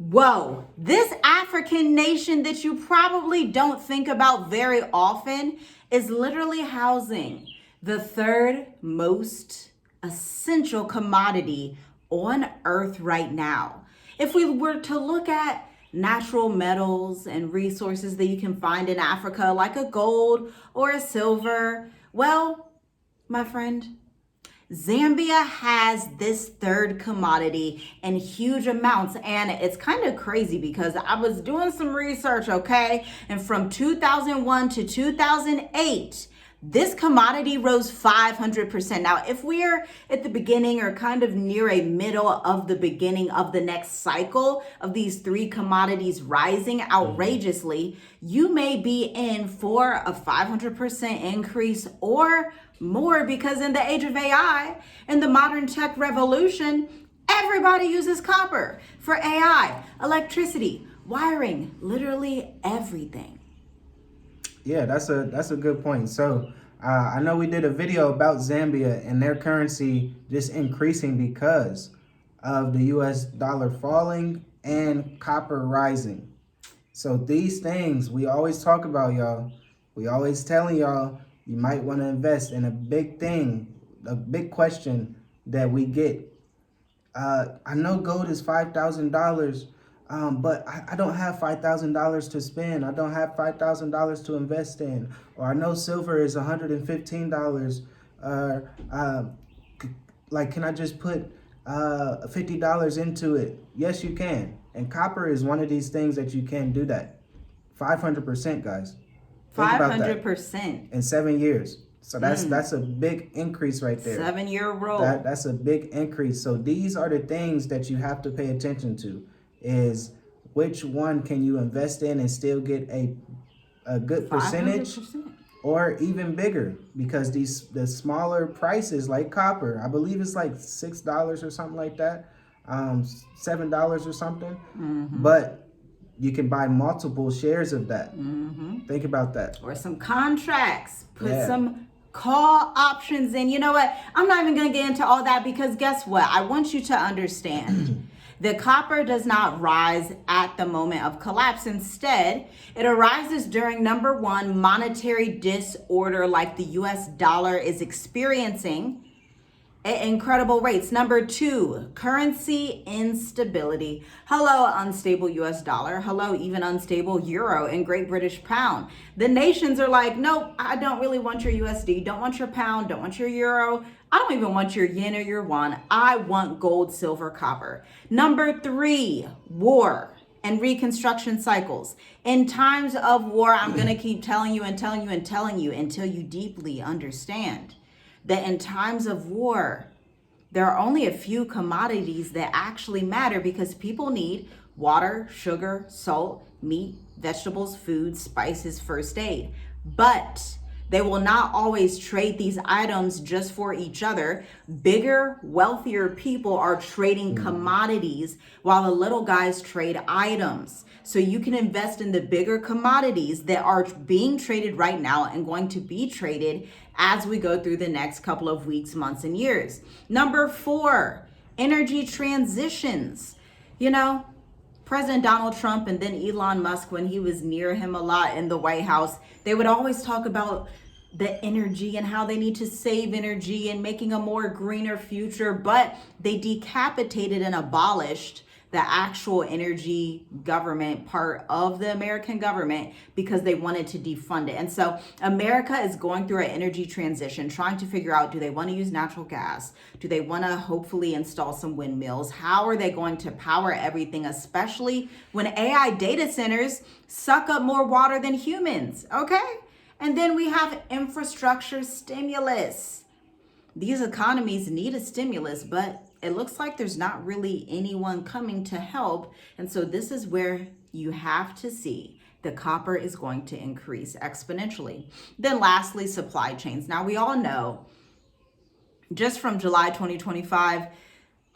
Whoa, this African nation that you probably don't think about very often is literally housing the third most essential commodity on earth right now. If we were to look at natural metals and resources that you can find in Africa, like a gold or a silver, well, my friend, Zambia has this third commodity in huge amounts, and it's kind of crazy because I was doing some research, okay? And from 2001 to 2008, this commodity rose 500%. Now, if we're at the beginning or kind of near a middle of the beginning of the next cycle of these three commodities rising outrageously, you may be in for a 500% increase or more, because in the age of AI and the modern tech revolution, everybody uses copper for AI, electricity, wiring, literally everything. Yeah, that's a good point. So I know we did a video about Zambia and their currency just increasing because of the U.S. dollar falling and copper rising. So these things we always talk about, y'all. We always telling y'all you might want to invest in a big thing, a big question that we get. I know gold is $5,000. But I don't have $5,000 to spend. I don't have $5,000 to invest in. Or I know silver is $115. Like, can I just put $50 into it? Yes, you can. And copper is one of these things that you can do that. 500%, guys. Think about that. 500%. In 7 years. So that's a big increase right there. 7-year roll. That's a big increase. So these are the things that you have to pay attention to. Is which one can you invest in and still get a good percentage 500%. or even bigger, because the smaller prices like copper, I believe it's like $6 or something like that, $7 or something, but you can buy multiple shares of that. Think about that. Or some contracts, put some call options in. You know what? I'm not even going to get into all that, because guess what? I want you to understand. The copper does not rise at the moment of collapse. Instead, it arises during, number one, monetary disorder like the US dollar is experiencing at incredible rates. Number two, currency instability. Hello, unstable US dollar. Hello, even unstable euro and Great British pound. The nations are like, nope, I don't really want your USD. Don't want your pound. Don't want your euro. I don't even want your yen or your won. I want gold, silver, copper. Number three, war and reconstruction cycles. In times of war, I'm going to keep telling you and telling you and telling you until you deeply understand that in times of war, there are only a few commodities that actually matter, because people need water, sugar, salt, meat, vegetables, food, spices, first aid. But they will not always trade these items just for each other. Bigger, wealthier people are trading commodities while the little guys trade items. So you can invest in the bigger commodities that are being traded right now and going to be traded as we go through the next couple of weeks, months, and years. Number four, energy transitions. You know, President Donald Trump and then Elon Musk, when he was near him a lot in the White House, they would always talk about the energy and how they need to save energy and making a more greener future, but they decapitated and abolished the actual energy government part of the American government because they wanted to defund it. And so America is going through an energy transition, trying to figure out, do they want to use natural gas? Do they want to hopefully install some windmills? How are they going to power everything, especially when AI data centers suck up more water than humans, okay? And then we have infrastructure stimulus. These economies need a stimulus, but it looks like there's not really anyone coming to help. And so this is where you have to see the copper is going to increase exponentially. Then lastly, supply chains. Now we all know, just from July 2025,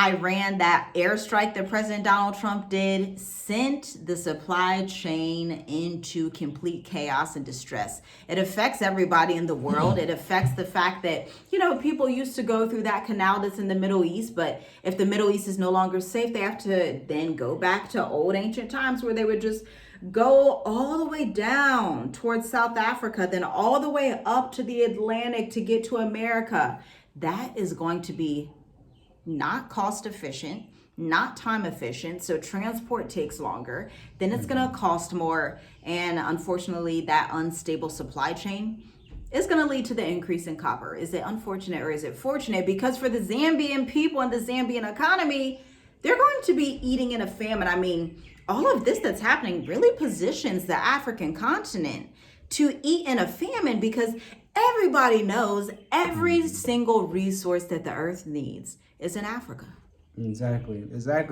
Iran, that airstrike that President Donald Trump did, sent the supply chain into complete chaos and distress. It affects everybody in the world. It affects the fact that, people used to go through that canal that's in the Middle East, but if the Middle East is no longer safe, they have to then go back to old ancient times where they would just go all the way down towards South Africa, then all the way up to the Atlantic to get to America. That is going to be not cost efficient, not time efficient. So transport takes longer. Then it's going to cost more. And unfortunately, that unstable supply chain is going to lead to the increase in copper. Is it unfortunate or is it fortunate? Because for the Zambian people and the Zambian economy, they're going to be eating in a famine. I mean, all of this that's happening really positions the African continent to eat in a famine, because everybody knows every single resource that the earth needs is in Africa. Exactly.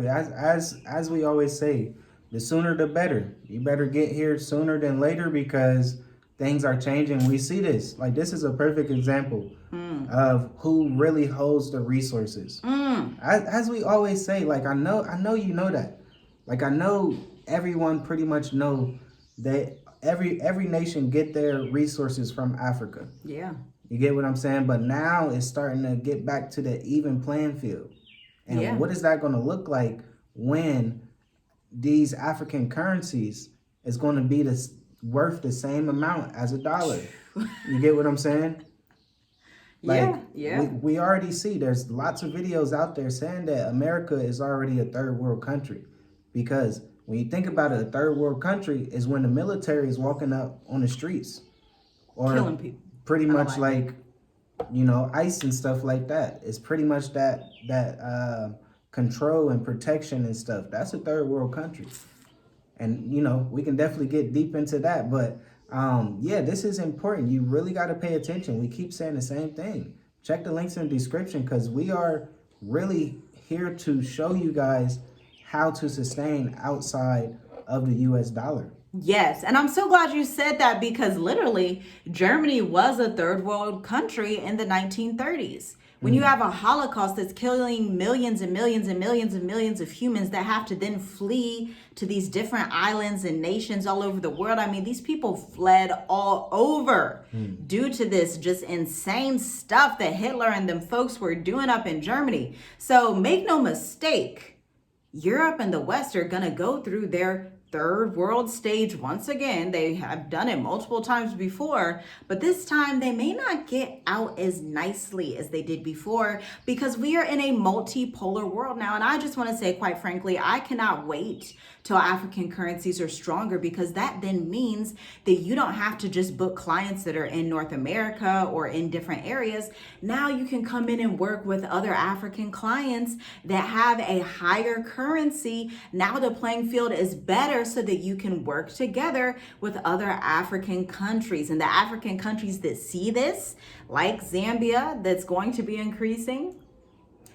As we always say, the sooner the better. You better get here sooner than later, because things are changing. We see this. Like, this is a perfect example of who really holds the resources. As we always say, like, I know you know that. Like, I know everyone pretty much know that every nation get their resources from Africa. Yeah. You get what I'm saying? But now it's starting to get back to the even playing field. And what is that going to look like when these African currencies is going to be worth the same amount as a dollar? You get what I'm saying? Like, we already see there's lots of videos out there saying that America is already a third world country. Because when you think about it, a third world country is when the military is walking up on the streets or killing people. Pretty much like ICE and stuff like that. It's pretty much that control and protection and stuff. That's a third world country. And, we can definitely get deep into that. But, this is important. You really got to pay attention. We keep saying the same thing. Check the links in the description, because we are really here to show you guys how to sustain outside of the US dollar. Yes, and I'm so glad you said that, because literally Germany was a third world country in the 1930s. When you have a Holocaust that's killing millions and millions and millions and millions of humans that have to then flee to these different islands and nations all over the world. I mean, these people fled all over due to this just insane stuff that Hitler and them folks were doing up in Germany. So make no mistake, Europe and the West are going to go through their third world stage once again. They have done it multiple times before, but this time they may not get out as nicely as they did before, because we are in a multipolar world now. And I just want to say, quite frankly, I cannot wait till African currencies are stronger, because that then means that you don't have to just book clients that are in North America or in different areas. Now you can come in and work with other African clients that have a higher currency. Now the playing field is better, so that you can work together with other African countries. And the African countries that see this, like Zambia, that's going to be increasing,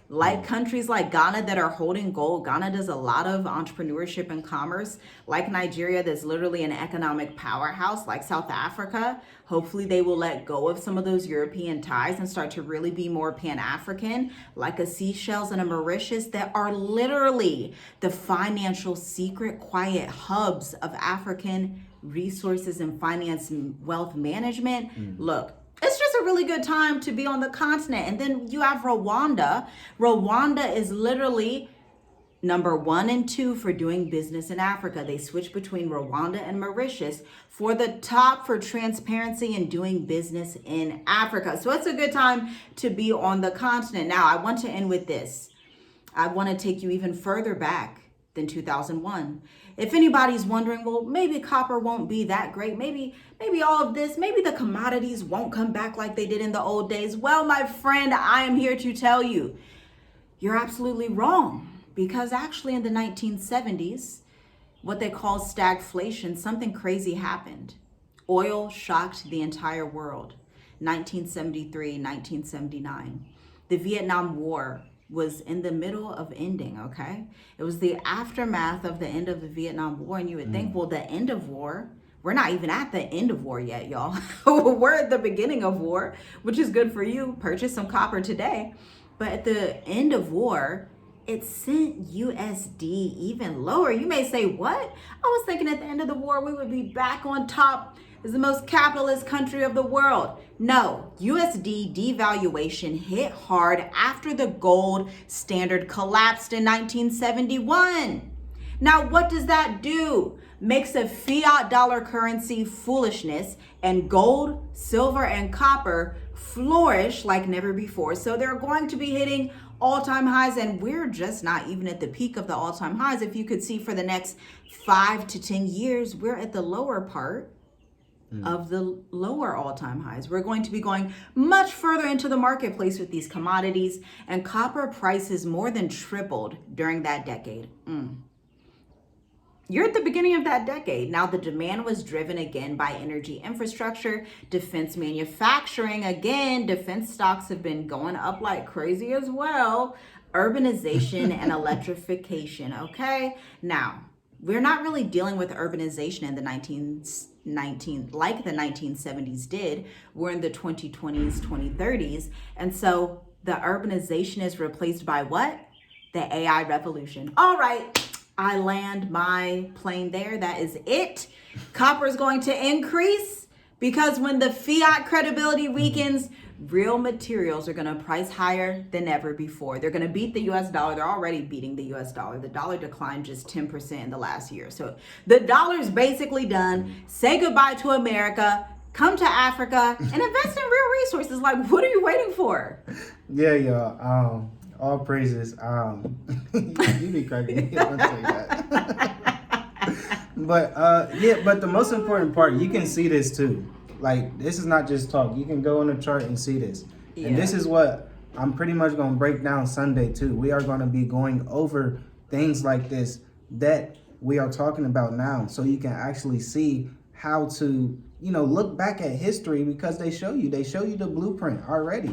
like countries like Ghana that are holding gold. Ghana does a lot of entrepreneurship and commerce. Like Nigeria, that's literally an economic powerhouse. Like South Africa, hopefully they will let go of some of those European ties and start to really be more Pan-African. Like a Seychelles and a Mauritius, that are literally the financial secret quiet hubs of African resources and finance and wealth management. Look, it's just a really good time to be on the continent. And then you have Rwanda. Rwanda is literally number 1 and 2 for doing business in Africa. They switch between Rwanda and Mauritius for the top for transparency and doing business in Africa. So it's a good time to be on the continent. Now, I want to end with this. I want to take you even further back than 2001. If anybody's wondering, well, maybe copper won't be that great. Maybe all of this, maybe the commodities won't come back like they did in the old days. Well, my friend, I am here to tell you, you're absolutely wrong. Because actually in the 1970s, what they call stagflation, something crazy happened. Oil shocked the entire world. 1973, 1979. The Vietnam War was in the middle of ending, okay? It was the aftermath of the end of the Vietnam War, and you would think, well, the end of war, we're not even at the end of war yet, y'all. We're at the beginning of war, which is good for you. Purchase some copper today. But at the end of war, it sent USD even lower. You may say, what? I was thinking at the end of the war, we would be back on top as the most capitalist country of the world. No, USD devaluation hit hard after the gold standard collapsed in 1971. Now, what does that do? Makes a fiat dollar currency foolishness, and gold, silver, and copper flourish like never before. So they're going to be hitting all-time highs, and we're just not even at the peak of the all-time highs. If you could see for the next 5 to 10 years, we're at the lower part of the lower all-time highs. We're going to be going much further into the marketplace with these commodities, and copper prices more than tripled during that decade. You're at the beginning of that decade. Now, the demand was driven again by energy infrastructure, defense manufacturing. Again, defense stocks have been going up like crazy as well. Urbanization and electrification, okay? Now, we're not really dealing with urbanization in the 19 like the 1970s did. We're in the 2020s, 2030s. And so the urbanization is replaced by what? The AI revolution. All right. I land my plane there. That is it. Copper is going to increase because when the fiat credibility weakens, real materials are going to price higher than ever before. They're going to beat the US dollar. They're already beating the US dollar. The dollar declined just 10% in the last year. So the dollar's basically done. Say goodbye to America. Come to Africa and invest in real resources. Like, what are you waiting for? Yeah, y'all. All praises. You be cracking me. I'll tell you that. But the most important part, you can see this too. Like, this is not just talk. You can go on the chart and see this. Yeah. And this is what I'm pretty much going to break down Sunday too. We are going to be going over things like this that we are talking about now, so you can actually see how to, look back at history, because they show you the blueprint already.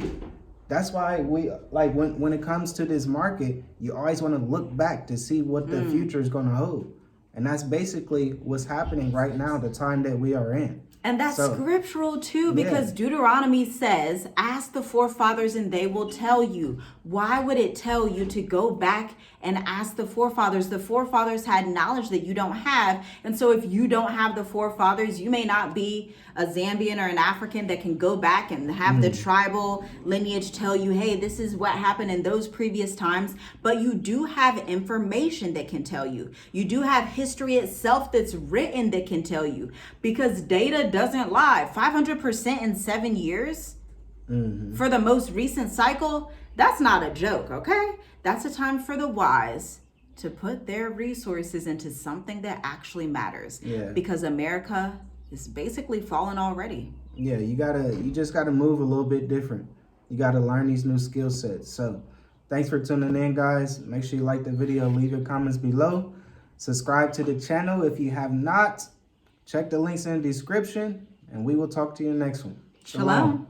That's why we like when it comes to this market, you always want to look back to see what the future is going to hold. And that's basically what's happening right now, the time that we are in. And that's scriptural too, because Deuteronomy says, ask the forefathers and they will tell you. Why would it tell you to go back and ask the forefathers? The forefathers had knowledge that you don't have. And so if you don't have the forefathers, you may not be a Zambian or an African that can go back and have the tribal lineage tell you, hey, this is what happened in those previous times. But you do have information that can tell you. You do have history itself that's written that can tell you, because data doesn't lie. 500% in 7 years for the most recent cycle. That's not a joke, okay? That's a time for the wise to put their resources into something that actually matters. Yeah. Because America is basically fallen already. Yeah, you just gotta move a little bit different. You gotta learn these new skill sets. So thanks for tuning in, guys. Make sure you like the video, leave your comments below. Subscribe to the channel if you have not. Check the links in the description, and we will talk to you next one. Shalom.